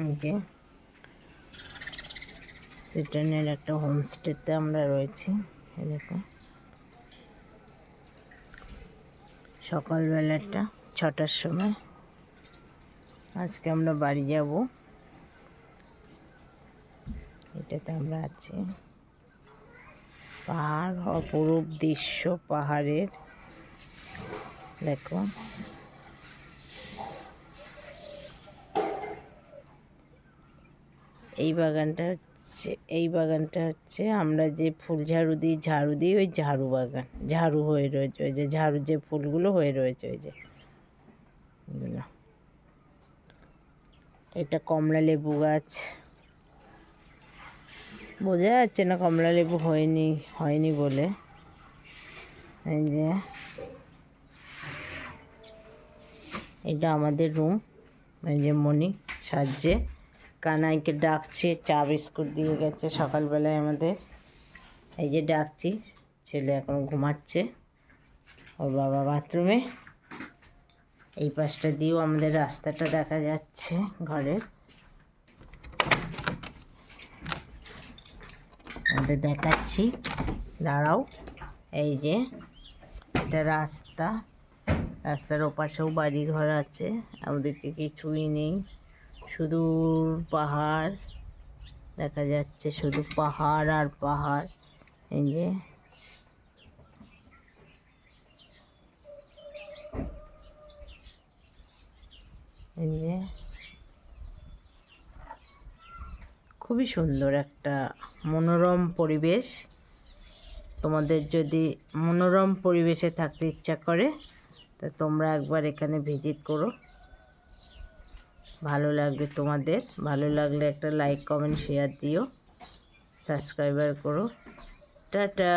এই যে সিডনের একটা হোমস্টেতে আমরা রয়েছি। এই দেখো সকালবেলাটা 6টার সময় আজকে আমরা বাড়ি যাব। এটাতে আমরা আছি। পাহাড়, অপরূপ দৃশ্য পাহাড়ের। দেখো এই বাগানটা হচ্ছে আমরা যে ফুল ঝাড়ু দিই ওই ঝাড়ু বাগান, ঝাড়ু হয়ে রয়েছে ওই যে ঝাড়ু যে ফুলগুলো হয়ে রয়েছে ওই যে এগুলো। এটা কমলা লেবু গাছ, বোঝা যাচ্ছে না কমলা লেবু হয়নি বলে। এই যে এটা আমাদের রুম। এই যে মনি সাজছে, কানাইকে ডাকছে, চা বিস্কুট দিয়ে গেছে সকালবেলায় আমাদের। এই যে ডাকছি, ছেলে এখন ঘুমাচ্ছে, ওর বাবা বাথরুমে। এই পাশটা দিয়েও আমাদের রাস্তাটা দেখা যাচ্ছে ঘরের। আমাদের দেখাচ্ছি, দাঁড়াও। এই যে এটা রাস্তার ওপাশেও বাড়ি ঘর আছে, আমাদেরকে কিছুই নেই, শুধু পাহাড় দেখা যাচ্ছে, শুধু পাহাড় আর পাহাড়। এই যে খুবই সুন্দর একটা মনোরম পরিবেশ। তোমাদের যদি মনোরম পরিবেশে থাকতে ইচ্ছা করে তা তোমরা একবার এখানে ভিজিট করো, ভালো লাগবে তোমাদের। ভালো লাগলে একটা লাইক কমেন্ট শেয়ার দিও, সাবস্ক্রাইবার করো। টাটা।